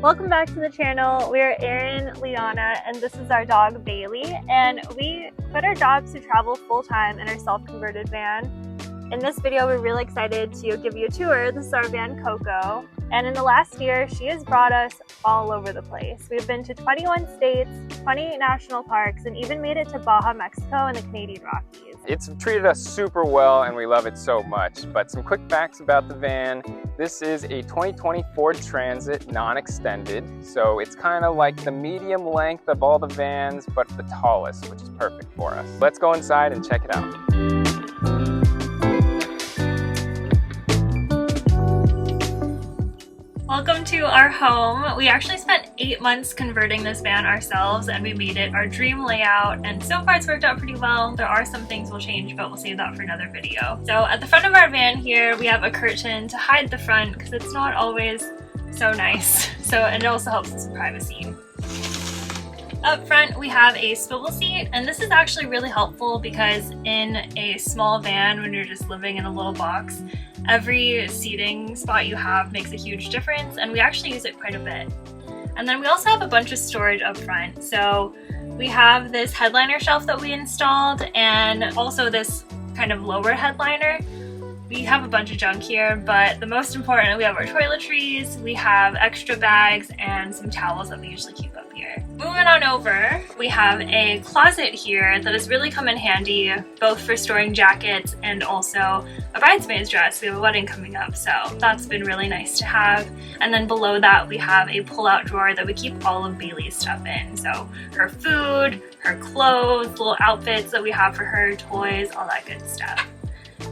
Welcome back to the channel. We're Erin, Liana, and this is our dog Bailey. And we quit our jobs to travel full-time in our self-converted van. In this video, we're really excited to give you a tour. This is our van Coco. And in the last year, she has brought us all over the place. We've been to 21 states, 20 national parks, and even made it to Baja, Mexico and the Canadian Rockies. It's treated us super well and we love it so much. But some quick facts about the van. This is a 2020 Ford Transit non-extended. So it's kind of like the medium length of all the vans, but the tallest, which is perfect for us. Let's go inside and check it out. Welcome to our home. We actually spent 8 months converting this van ourselves and we made it our dream layout, and so far it's worked out pretty well. There are some things we'll change, but we'll save that for another video. So at the front of our van here we have a curtain to hide the front because it's not always so nice. And it also helps with some privacy. Up front we have a swivel seat, and this is actually really helpful because in a small van, when you're just living in a little box, every seating spot you have makes a huge difference, and we actually use it quite a bit. And then we also have a bunch of storage up front. So we have this headliner shelf that we installed, and also this kind of lower headliner. We have a bunch of junk here, but the most important, we have our toiletries, we have extra bags, and some towels that we usually keep up here. Moving on over, we have a closet here that has really come in handy, both for storing jackets and also a bridesmaid's dress. We have a wedding coming up, so that's been really nice to have. And then below that, we have a pull-out drawer that we keep all of Bailey's stuff in. So her food, her clothes, little outfits that we have for her, toys, all that good stuff.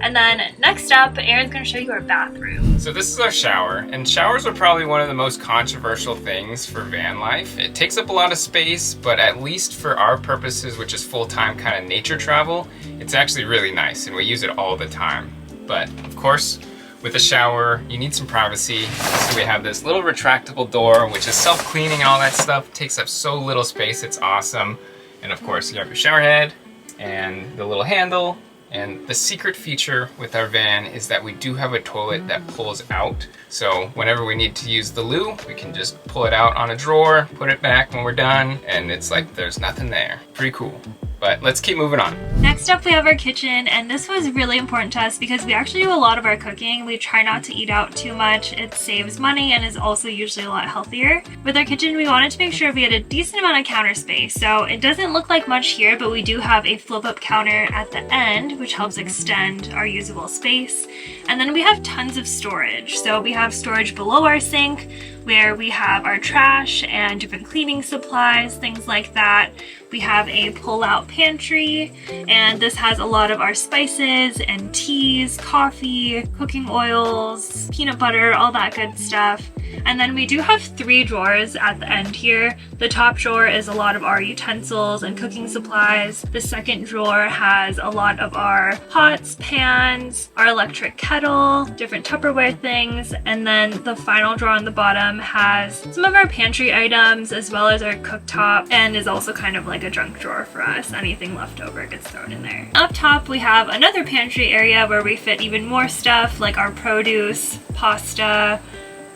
And then next up, Erin's going to show you our bathroom. So this is our shower, and showers are probably one of the most controversial things for van life. It takes up a lot of space, but at least for our purposes, which is full-time kind of nature travel, it's actually really nice and we use it all the time. But of course, with a shower, you need some privacy. So we have this little retractable door, which is self-cleaning and all that stuff. It takes up so little space, it's awesome. And of course, you have your shower head and the little handle. And the secret feature with our van is that we do have a toilet that pulls out. So whenever we need to use the loo, we can just pull it out on a drawer, put it back when we're done, and it's like there's nothing there. Pretty cool. But let's keep moving on. Next up we have our kitchen, and this was really important to us because we actually do a lot of our cooking. We try not to eat out too much. It saves money and is also usually a lot healthier. With our kitchen, we wanted to make sure we had a decent amount of counter space. So it doesn't look like much here, but we do have a flip-up counter at the end, which helps extend our usable space. And then we have tons of storage. So we have storage below our sink where we have our trash and different cleaning supplies, things like that. We have a pull-out pantry, and this has a lot of our spices and teas, coffee, cooking oils, peanut butter, all that good stuff. And then we do have 3 drawers at the end here. The top drawer is a lot of our utensils and cooking supplies. The second drawer has a lot of our pots, pans, our electric kettle, different Tupperware things. And then the final drawer on the bottom has some of our pantry items as well as our cooktop, and is also kind of like a junk drawer for us. Anything left over gets thrown in there. Up top we have another pantry area where we fit even more stuff like our produce, pasta,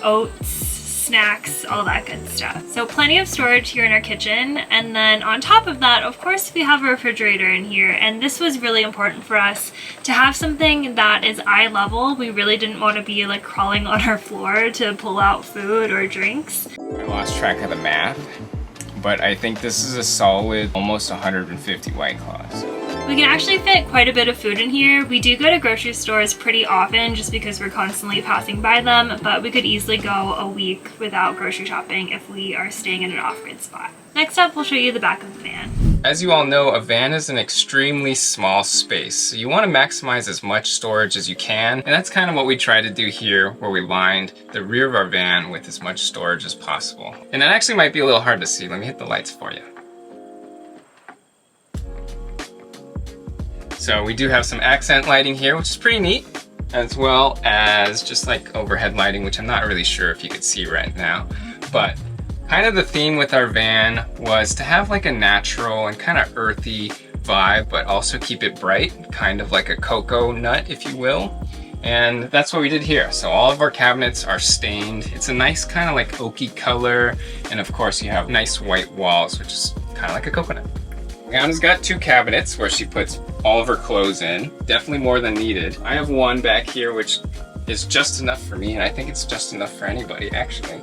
oats, snacks, all that good stuff. So plenty of storage here in our kitchen. And then on top of that, of course, we have a refrigerator in here. And this was really important for us to have something that is eye level. We really didn't want to be like crawling on our floor to pull out food or drinks. I lost track of the math, but I think this is a solid almost 150 White Claws. We can actually fit quite a bit of food in here. We do go to grocery stores pretty often just because we're constantly passing by them, but we could easily go a week without grocery shopping if we are staying in an off-grid spot. Next up, we'll show you the back of the van. As you all know, a van is an extremely small space, so you want to maximize as much storage as you can, and that's kind of what we try to do here, where we lined the rear of our van with as much storage as possible. And it actually might be a little hard to see. Let me hit the lights for you. So we do have some accent lighting here, which is pretty neat, as well as just like overhead lighting, which I'm not really sure if you could see right now. But kind of the theme with our van was to have like a natural and kind of earthy vibe, but also keep it bright, kind of like a cocoa nut, if you will. And that's what we did here. So all of our cabinets are stained. It's a nice kind of like oaky color. And of course you have nice white walls, which is kind of like a coconut. Rihanna's got 2 cabinets where she puts all of her clothes in. Definitely more than needed. I have one back here, which is just enough for me. And I think it's just enough for anybody actually.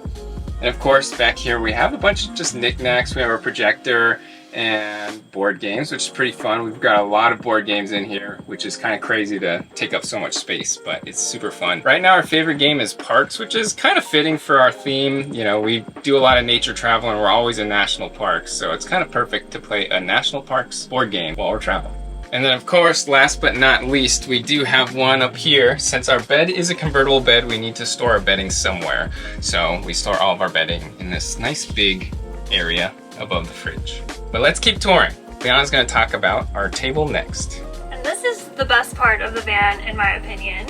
And of course back here we have a bunch of just knickknacks. We have our projector and board games, which is pretty fun. We've got a lot of board games in here, which is kind of crazy to take up so much space, but it's super fun. Right now our favorite game is Parks, which is kind of fitting for our theme. You know, we do a lot of nature travel and we're always in national parks, so it's kind of perfect to play a national parks board game while we're traveling. And then of course, last but not least, we do have one up here. Since our bed is a convertible bed, we need to store our bedding somewhere. So we store all of our bedding in this nice big area above the fridge. But let's keep touring. Liana's gonna talk about our table next. And this is the best part of the van, in my opinion.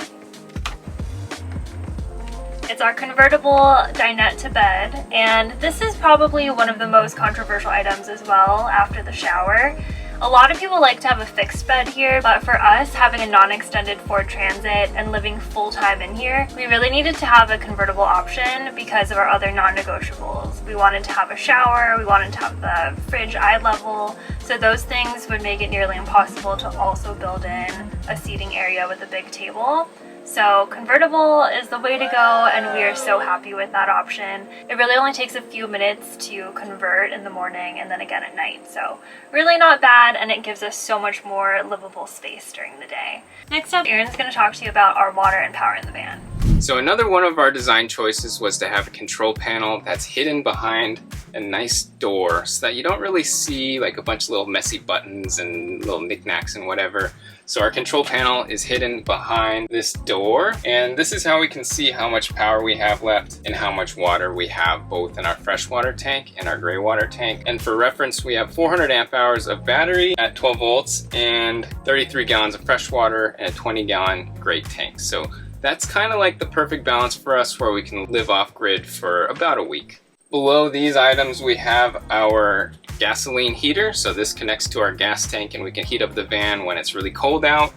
It's our convertible dinette to bed, and this is probably one of the most controversial items as well after the shower. A lot of people like to have a fixed bed here, but for us, having a non-extended Ford Transit and living full-time in here, we really needed to have a convertible option because of our other non-negotiables. We wanted to have a shower, we wanted to have the fridge eye level, so those things would make it nearly impossible to also build in a seating area with a big table. So convertible is the way to go, and we are so happy with that option. It really only takes a few minutes to convert in the morning and then again at night. So really not bad, and it gives us so much more livable space during the day. Next up, Aaron's going to talk to you about our water and power in the van. So another one of our design choices was to have a control panel that's hidden behind a nice door so that you don't really see like a bunch of little messy buttons and little knickknacks and whatever. So our control panel is hidden behind this door, and this is how we can see how much power we have left and how much water we have both in our freshwater tank and our gray water tank. And for reference, we have 400 amp hours of battery at 12 volts and 33 gallons of fresh water and a 20-gallon gray tank. So that's kind of like the perfect balance for us where we can live off grid for about a week. Below these items we have our gasoline heater, so this connects to our gas tank and we can heat up the van when it's really cold out.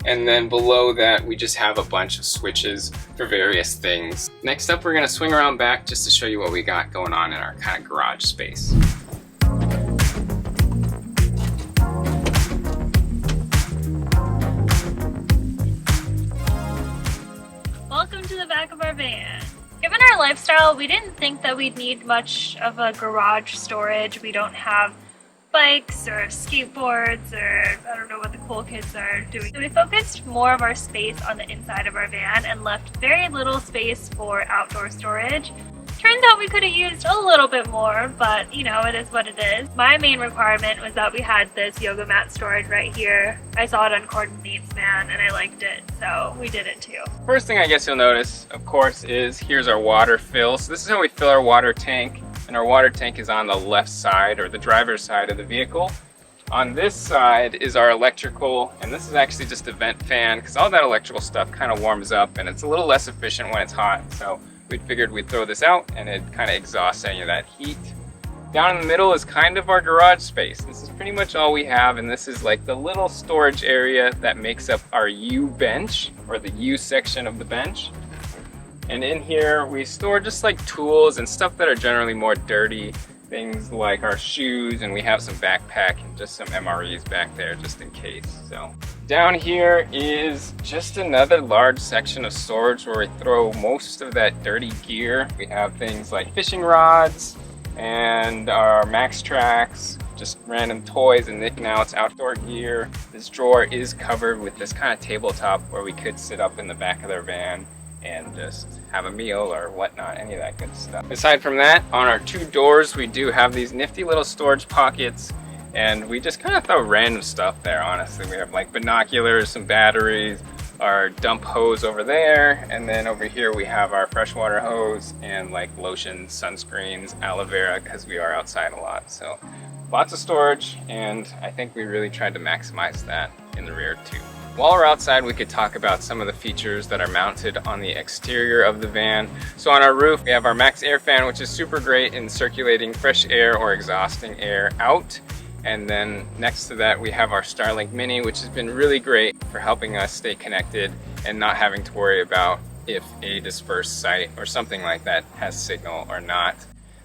And then below that we just have a bunch of switches for various things. Next up we're going to swing around back just to show you what we got going on in our kind of garage space. Welcome to the back of our van. Given our lifestyle, we didn't think that we'd need much of a garage storage. We don't have bikes or skateboards, or I don't know what the cool kids are doing. So we focused more of our space on the inside of our van and left very little space for outdoor storage. Turns out we could have used a little bit more, but you know, it is what it is. My main requirement was that we had this yoga mat storage right here. I saw it on Cordon Needs Man and I liked it, so we did it too. First thing I guess you'll notice, of course, is here's our water fill. So this is how we fill our water tank, and our water tank is on the left side, or the driver's side of the vehicle. On this side is our electrical, and this is actually just a vent fan because all that electrical stuff kind of warms up and it's a little less efficient when it's hot. So we figured we'd throw this out and it kind of exhausts any of that heat. Down in the middle is kind of our garage space. This is pretty much all we have, and this is like the little storage area that makes up our U bench, or the U section of the bench. And in here we store just like tools and stuff that are generally more dirty, things like our shoes, and we have some backpack and just some MREs back there just in case. So down here is just another large section of storage where we throw most of that dirty gear. We have things like fishing rods and our Max Tracks, just random toys and knickknacks, outdoor gear. This drawer is covered with this kind of tabletop where we could sit up in the back of their van and just have a meal or whatnot, any of that good stuff. Aside from that, on our 2 doors, we do have these nifty little storage pockets, and we just kind of throw random stuff there, honestly. We have like binoculars, some batteries, our dump hose over there, and then over here we have our freshwater hose and like lotion, sunscreens, aloe vera, because we are outside a lot. So lots of storage, and I think we really tried to maximize that in the rear too. While we're outside, we could talk about some of the features that are mounted on the exterior of the van. So on our roof, we have our Max Air Fan, which is super great in circulating fresh air or exhausting air out. And then next to that, we have our Starlink Mini, which has been really great for helping us stay connected and not having to worry about if a dispersed site or something like that has signal or not.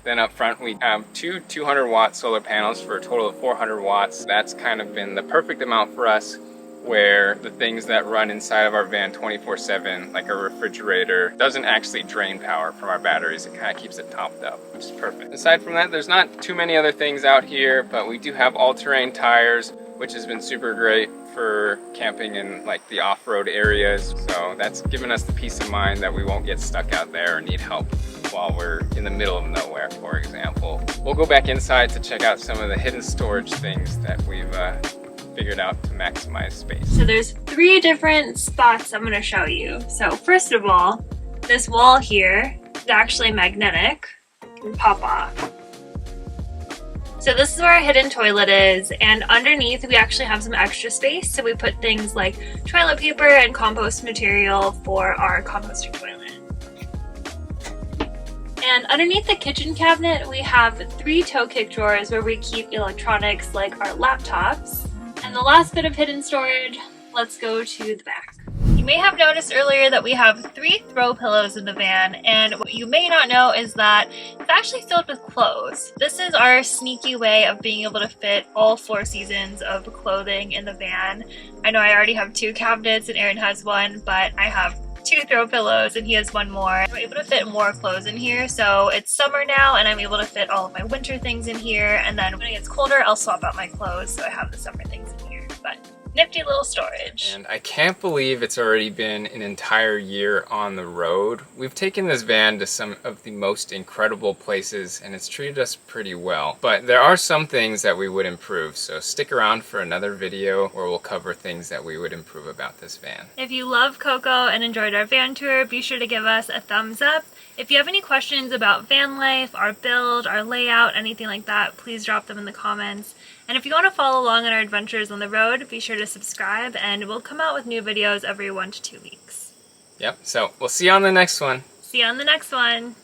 Then up front we have two 200-watt solar panels for a total of 400 watts. That's kind of been the perfect amount for us, where the things that run inside of our van 24/7, like a refrigerator, doesn't actually drain power from our batteries. It kind of keeps it topped up, which is perfect. Aside from that, there's not too many other things out here, but we do have all-terrain tires, which has been super great for camping in like the off-road areas. So that's given us the peace of mind that we won't get stuck out there or need help while we're in the middle of nowhere, for example. We'll go back inside to check out some of the hidden storage things that we've figured out to maximize space. So there's 3 different spots I'm gonna show you. So first of all, this wall here is actually magnetic. It can pop off. So this is where our hidden toilet is, and underneath we actually have some extra space, so we put things like toilet paper and compost material for our composting toilet. And underneath the kitchen cabinet we have 3 toe kick drawers where we keep electronics like our laptops. And the last bit of hidden storage, let's go to the back. You may have noticed earlier that we have 3 throw pillows in the van, and what you may not know is that it's actually filled with clothes. This is our sneaky way of being able to fit all 4 seasons of clothing in the van. I know I already have 2 cabinets and Aaron has 1, but I have 2 throw pillows and he has 1 more. We're able to fit more clothes in here, so it's summer now and I'm able to fit all of my winter things in here, and then when it gets colder I'll swap out my clothes so I have the summer things in here. But nifty little storage. And I can't believe it's already been an entire year on the road. We've taken this van to some of the most incredible places and it's treated us pretty well. But there are some things that we would improve, so stick around for another video where we'll cover things that we would improve about this van. If you love Coco and enjoyed our van tour, be sure to give us a thumbs up. If you have any questions about van life, our build, our layout, anything like that, please drop them in the comments. And if you want to follow along on our adventures on the road, be sure to subscribe, and we'll come out with new videos every 1 to 2 weeks. Yep, so we'll see you on the next one. See you on the next one.